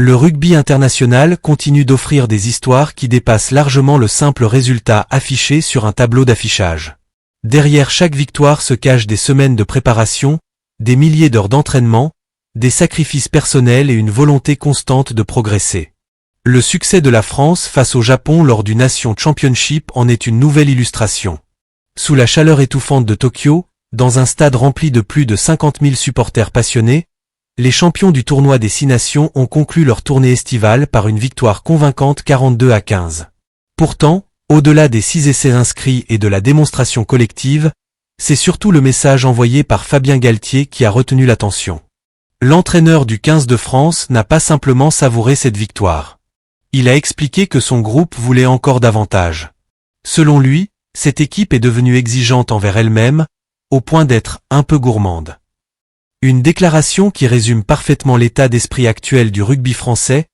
Le rugby international continue d'offrir des histoires qui dépassent largement le simple résultat affiché sur un tableau d'affichage. Derrière chaque victoire se cachent des semaines de préparation, des milliers d'heures d'entraînement, des sacrifices personnels et une volonté constante de progresser. Le succès de la France face au Japon lors du Nation Championship en est une nouvelle illustration. Sous la chaleur étouffante de Tokyo, dans un stade rempli de plus de 50 000 supporters passionnés, les champions du tournoi des 6 nations ont conclu leur tournée estivale par une victoire convaincante 42-15. Pourtant, au-delà des 6 essais inscrits et de la démonstration collective, c'est surtout le message envoyé par Fabien Galthié qui a retenu l'attention. L'entraîneur du 15 de France n'a pas simplement savouré cette victoire. Il a expliqué que son groupe voulait encore davantage. Selon lui, cette équipe est devenue exigeante envers elle-même, au point d'être un peu gourmande. Une déclaration qui résume parfaitement l'état d'esprit actuel du rugby français,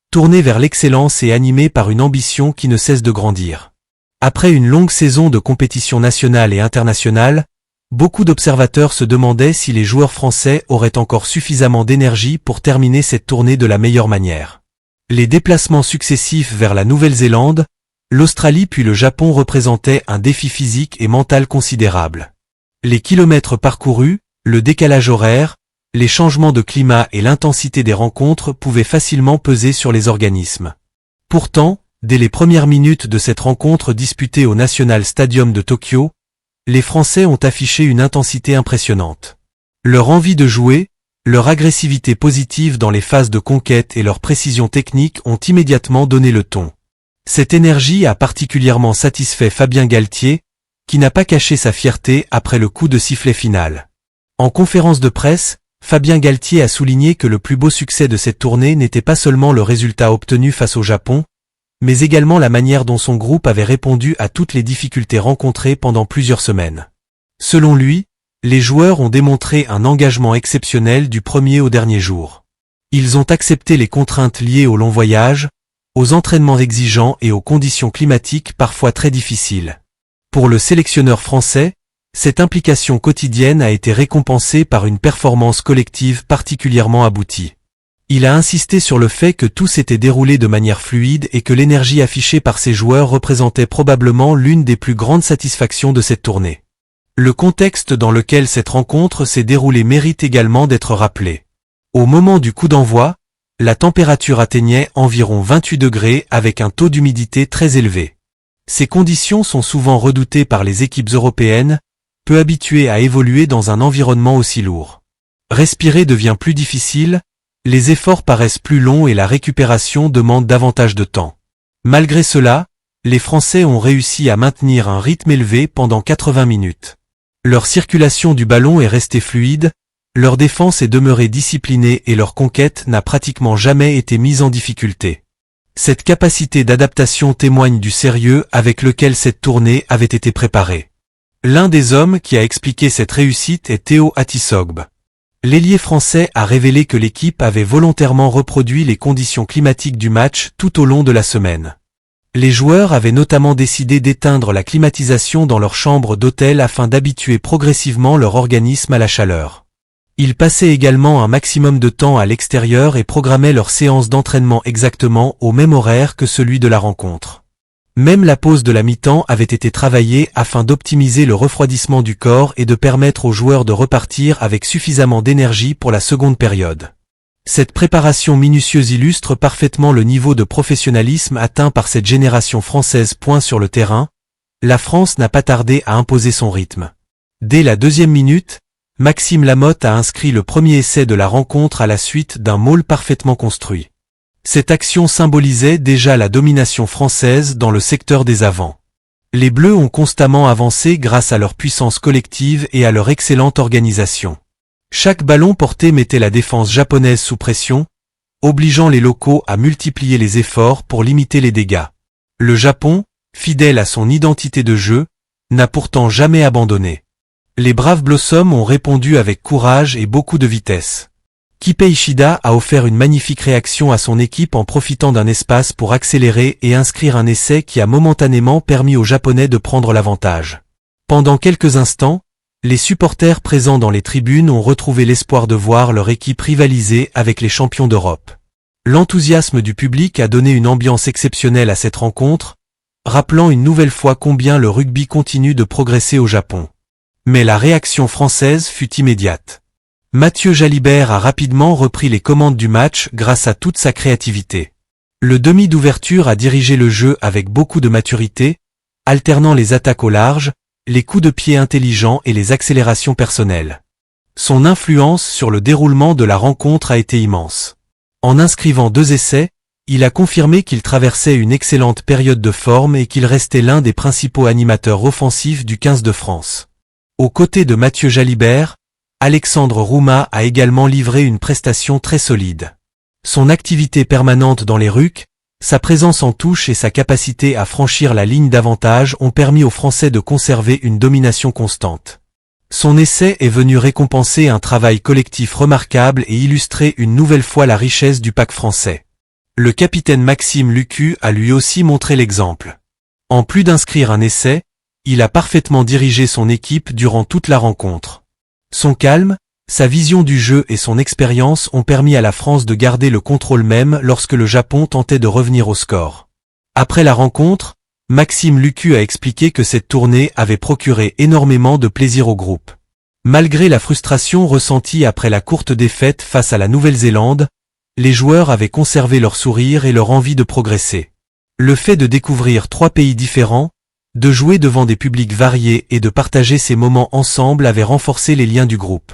tourné vers l'excellence et animé par une ambition qui ne cesse de grandir. Après une longue saison de compétition nationale et internationale, beaucoup d'observateurs se demandaient si les joueurs français auraient encore suffisamment d'énergie pour terminer cette tournée de la meilleure manière. Les déplacements successifs vers la Nouvelle-Zélande, l'Australie puis le Japon représentaient un défi physique et mental considérable. Les kilomètres parcourus, le décalage horaire, les changements de climat et l'intensité des rencontres pouvaient facilement peser sur les organismes. Pourtant, dès les premières minutes de cette rencontre disputée au National Stadium de Tokyo, les Français ont affiché une intensité impressionnante. Leur envie de jouer, leur agressivité positive dans les phases de conquête et leur précision technique ont immédiatement donné le ton. Cette énergie a particulièrement satisfait Fabien Galthié, qui n'a pas caché sa fierté après le coup de sifflet final. En conférence de presse, Fabien Galthié a souligné que le plus beau succès de cette tournée n'était pas seulement le résultat obtenu face au Japon, mais également la manière dont son groupe avait répondu à toutes les difficultés rencontrées pendant plusieurs semaines. Selon lui, les joueurs ont démontré un engagement exceptionnel du premier au dernier jour. Ils ont accepté les contraintes liées au long voyage, aux entraînements exigeants et aux conditions climatiques parfois très difficiles. Pour le sélectionneur français, cette implication quotidienne a été récompensée par une performance collective particulièrement aboutie. Il a insisté sur le fait que tout s'était déroulé de manière fluide et que l'énergie affichée par ses joueurs représentait probablement l'une des plus grandes satisfactions de cette tournée. Le contexte dans lequel cette rencontre s'est déroulée mérite également d'être rappelé. Au moment du coup d'envoi, la température atteignait environ 28 degrés avec un taux d'humidité très élevé. Ces conditions sont souvent redoutées par les équipes européennes, peu habituées à évoluer dans un environnement aussi lourd. Respirer devient plus difficile, les efforts paraissent plus longs et la récupération demande davantage de temps. Malgré cela, les Français ont réussi à maintenir un rythme élevé pendant 80 minutes. Leur circulation du ballon est restée fluide, leur défense est demeurée disciplinée et leur conquête n'a pratiquement jamais été mise en difficulté. Cette capacité d'adaptation témoigne du sérieux avec lequel cette tournée avait été préparée. L'un des hommes qui a expliqué cette réussite est Théo Atisogbe. L'ailier français a révélé que l'équipe avait volontairement reproduit les conditions climatiques du match tout au long de la semaine. Les joueurs avaient notamment décidé d'éteindre la climatisation dans leur chambre d'hôtel afin d'habituer progressivement leur organisme à la chaleur. Ils passaient également un maximum de temps à l'extérieur et programmaient leur séance d'entraînement exactement au même horaire que celui de la rencontre. Même la pause de la mi-temps avait été travaillée afin d'optimiser le refroidissement du corps et de permettre aux joueurs de repartir avec suffisamment d'énergie pour la seconde période. Cette préparation minutieuse illustre parfaitement le niveau de professionnalisme atteint par cette génération française. Sur le terrain, la France n'a pas tardé à imposer son rythme. Dès la 2e minute, Maxime Lamotte a inscrit le premier essai de la rencontre à la suite d'un maul parfaitement construit. Cette action symbolisait déjà la domination française dans le secteur des avants. Les Bleus ont constamment avancé grâce à leur puissance collective et à leur excellente organisation. Chaque ballon porté mettait la défense japonaise sous pression, obligeant les locaux à multiplier les efforts pour limiter les dégâts. Le Japon, fidèle à son identité de jeu, n'a pourtant jamais abandonné. Les braves Blossoms ont répondu avec courage et beaucoup de vitesse. Kippei Ishida a offert une magnifique réaction à son équipe en profitant d'un espace pour accélérer et inscrire un essai qui a momentanément permis aux Japonais de prendre l'avantage. Pendant quelques instants, les supporters présents dans les tribunes ont retrouvé l'espoir de voir leur équipe rivaliser avec les champions d'Europe. L'enthousiasme du public a donné une ambiance exceptionnelle à cette rencontre, rappelant une nouvelle fois combien le rugby continue de progresser au Japon. Mais la réaction française fut immédiate. Mathieu Jalibert a rapidement repris les commandes du match grâce à toute sa créativité. Le demi d'ouverture a dirigé le jeu avec beaucoup de maturité, alternant les attaques au large, les coups de pied intelligents et les accélérations personnelles. Son influence sur le déroulement de la rencontre a été immense. En inscrivant 2 essais, il a confirmé qu'il traversait une excellente période de forme et qu'il restait l'un des principaux animateurs offensifs du 15 de France. Aux côtés de Mathieu Jalibert, Alexandre Roumat a également livré une prestation très solide. Son activité permanente dans les rucks, sa présence en touche et sa capacité à franchir la ligne d'avantage ont permis aux Français de conserver une domination constante. Son essai est venu récompenser un travail collectif remarquable et illustrer une nouvelle fois la richesse du pack français. Le capitaine Maxime Lucu a lui aussi montré l'exemple. En plus d'inscrire un essai, il a parfaitement dirigé son équipe durant toute la rencontre. Son calme, sa vision du jeu et son expérience ont permis à la France de garder le contrôle même lorsque le Japon tentait de revenir au score. Après la rencontre, Maxime Lucu a expliqué que cette tournée avait procuré énormément de plaisir au groupe. Malgré la frustration ressentie après la courte défaite face à la Nouvelle-Zélande, les joueurs avaient conservé leur sourire et leur envie de progresser. Le fait de découvrir 3 pays différents, de jouer devant des publics variés et de partager ces moments ensemble avait renforcé les liens du groupe.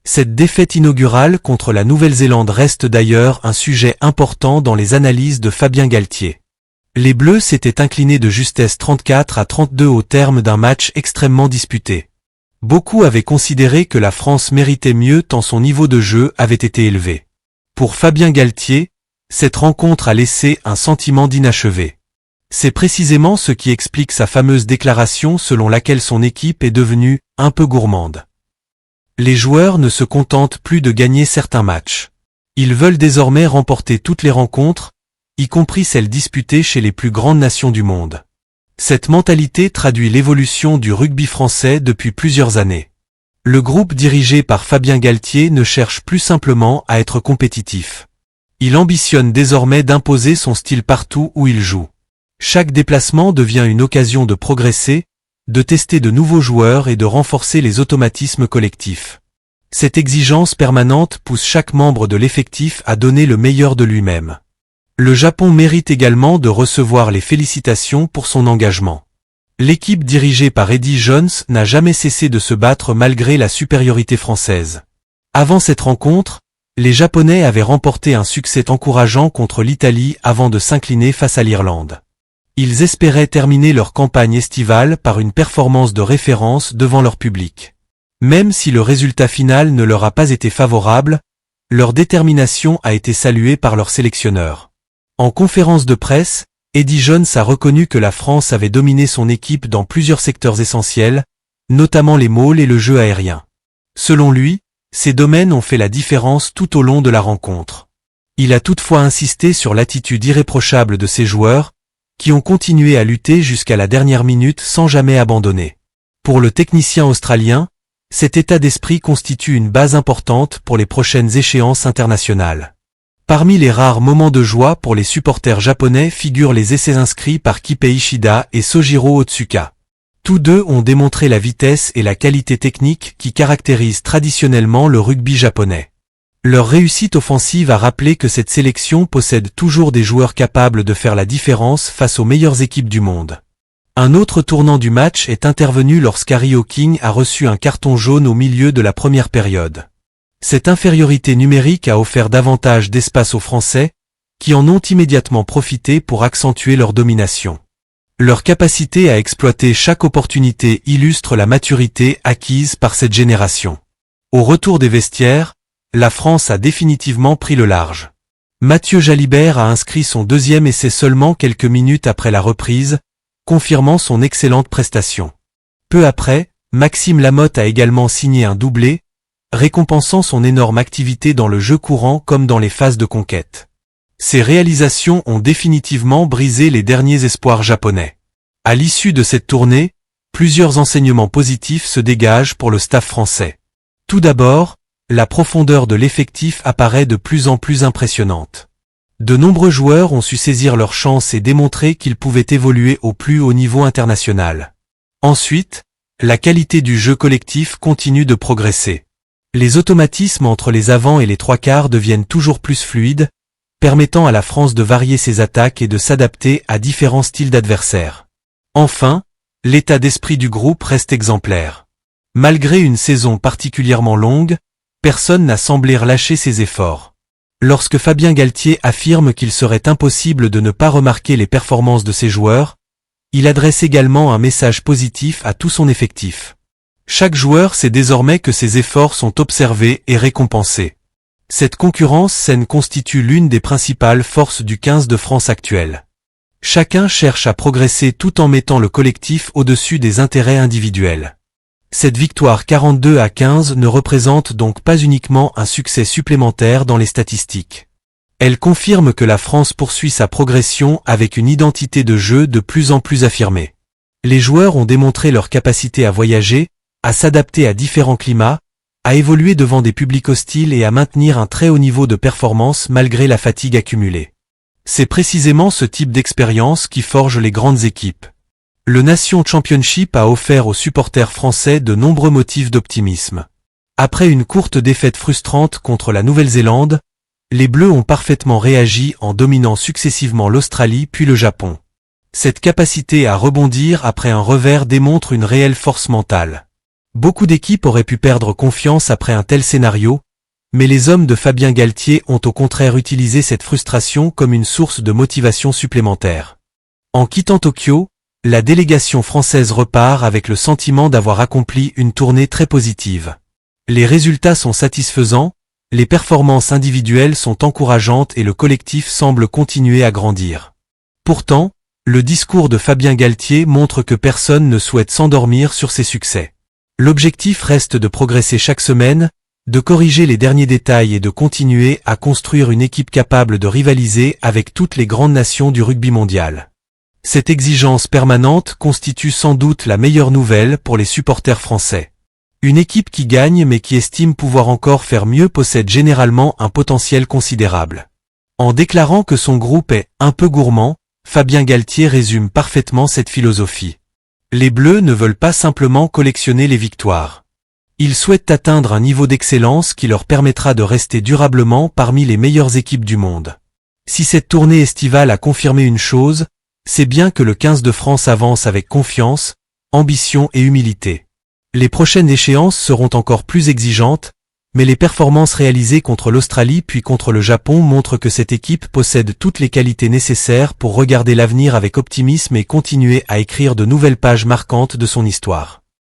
Cette défaite inaugurale contre la Nouvelle-Zélande reste d'ailleurs un sujet important dans les analyses de Fabien Galtier. Les Bleus s'étaient inclinés de justesse 34-32 au terme d'un match extrêmement disputé. Beaucoup avaient considéré que la France méritait mieux tant son niveau de jeu avait été élevé. Pour Fabien Galtier, cette rencontre a laissé un sentiment d'inachevé. C'est précisément ce qui explique sa fameuse déclaration selon laquelle son équipe est devenue un peu gourmande. Les joueurs ne se contentent plus de gagner certains matchs. Ils veulent désormais remporter toutes les rencontres, y compris celles disputées chez les plus grandes nations du monde. Cette mentalité traduit l'évolution du rugby français depuis plusieurs années. Le groupe dirigé par Fabien Galtier ne cherche plus simplement à être compétitif. Il ambitionne désormais d'imposer son style partout où il joue. Chaque déplacement devient une occasion de progresser, de tester de nouveaux joueurs et de renforcer les automatismes collectifs. Cette exigence permanente pousse chaque membre de l'effectif à donner le meilleur de lui-même. Le Japon mérite également de recevoir les félicitations pour son engagement. L'équipe dirigée par Eddie Jones n'a jamais cessé de se battre malgré la supériorité française. Avant cette rencontre, les Japonais avaient remporté un succès encourageant contre l'Italie avant de s'incliner face à l'Irlande. Ils espéraient terminer leur campagne estivale par une performance de référence devant leur public. Même si le résultat final ne leur a pas été favorable, leur détermination a été saluée par leur sélectionneur. En conférence de presse, Eddie Jones a reconnu que la France avait dominé son équipe dans plusieurs secteurs essentiels, notamment les mauls et le jeu aérien. Selon lui, ces domaines ont fait la différence tout au long de la rencontre. Il a toutefois insisté sur l'attitude irréprochable de ses joueurs, qui ont continué à lutter jusqu'à la dernière minute sans jamais abandonner. Pour le technicien australien, cet état d'esprit constitue une base importante pour les prochaines échéances internationales. Parmi les rares moments de joie pour les supporters japonais figurent les essais inscrits par Kipei Ishida et Sojiro Otsuka. Tous deux ont démontré la vitesse et la qualité technique qui caractérisent traditionnellement le rugby japonais. Leur réussite offensive a rappelé que cette sélection possède toujours des joueurs capables de faire la différence face aux meilleures équipes du monde. Un autre tournant du match est intervenu lorsqu'Harry Hawking a reçu un carton jaune au milieu de la première période. Cette infériorité numérique a offert davantage d'espace aux Français, qui en ont immédiatement profité pour accentuer leur domination. Leur capacité à exploiter chaque opportunité illustre la maturité acquise par cette génération. Au retour des vestiaires, la France a définitivement pris le large. Mathieu Jalibert a inscrit son 2e essai seulement quelques minutes après la reprise, confirmant son excellente prestation. Peu après, Maxime Lamotte a également signé un doublé, récompensant son énorme activité dans le jeu courant comme dans les phases de conquête. Ces réalisations ont définitivement brisé les derniers espoirs japonais. À l'issue de cette tournée, plusieurs enseignements positifs se dégagent pour le staff français. Tout d'abord, la profondeur de l'effectif apparaît de plus en plus impressionnante. De nombreux joueurs ont su saisir leur chance et démontrer qu'ils pouvaient évoluer au plus haut niveau international. Ensuite, la qualité du jeu collectif continue de progresser. Les automatismes entre les avants et les trois quarts deviennent toujours plus fluides, permettant à la France de varier ses attaques et de s'adapter à différents styles d'adversaires. Enfin, l'état d'esprit du groupe reste exemplaire. Malgré une saison particulièrement longue, personne n'a semblé relâcher ses efforts. Lorsque Fabien Galtier affirme qu'il serait impossible de ne pas remarquer les performances de ses joueurs, il adresse également un message positif à tout son effectif. Chaque joueur sait désormais que ses efforts sont observés et récompensés. Cette concurrence saine constitue l'une des principales forces du 15 de France actuel. Chacun cherche à progresser tout en mettant le collectif au-dessus des intérêts individuels. Cette victoire 42-15 ne représente donc pas uniquement un succès supplémentaire dans les statistiques. Elle confirme que la France poursuit sa progression avec une identité de jeu de plus en plus affirmée. Les joueurs ont démontré leur capacité à voyager, à s'adapter à différents climats, à évoluer devant des publics hostiles et à maintenir un très haut niveau de performance malgré la fatigue accumulée. C'est précisément ce type d'expérience qui forge les grandes équipes. Le Nation Championship a offert aux supporters français de nombreux motifs d'optimisme. Après une courte défaite frustrante contre la Nouvelle-Zélande, les Bleus ont parfaitement réagi en dominant successivement l'Australie puis le Japon. Cette capacité à rebondir après un revers démontre une réelle force mentale. Beaucoup d'équipes auraient pu perdre confiance après un tel scénario, mais les hommes de Fabien Galtier ont au contraire utilisé cette frustration comme une source de motivation supplémentaire. En quittant Tokyo, la délégation française repart avec le sentiment d'avoir accompli une tournée très positive. Les résultats sont satisfaisants, les performances individuelles sont encourageantes et le collectif semble continuer à grandir. Pourtant, le discours de Fabien Galtier montre que personne ne souhaite s'endormir sur ses succès. L'objectif reste de progresser chaque semaine, de corriger les derniers détails et de continuer à construire une équipe capable de rivaliser avec toutes les grandes nations du rugby mondial. Cette exigence permanente constitue sans doute la meilleure nouvelle pour les supporters français. Une équipe qui gagne mais qui estime pouvoir encore faire mieux possède généralement un potentiel considérable. En déclarant que son groupe est un peu gourmand, Fabien Galtier résume parfaitement cette philosophie. Les Bleus ne veulent pas simplement collectionner les victoires. Ils souhaitent atteindre un niveau d'excellence qui leur permettra de rester durablement parmi les meilleures équipes du monde. Si cette tournée estivale a confirmé une chose, c'est bien que le 15 de France avance avec confiance, ambition et humilité. Les prochaines échéances seront encore plus exigeantes, mais les performances réalisées contre l'Australie puis contre le Japon montrent que cette équipe possède toutes les qualités nécessaires pour regarder l'avenir avec optimisme et continuer à écrire de nouvelles pages marquantes de son histoire.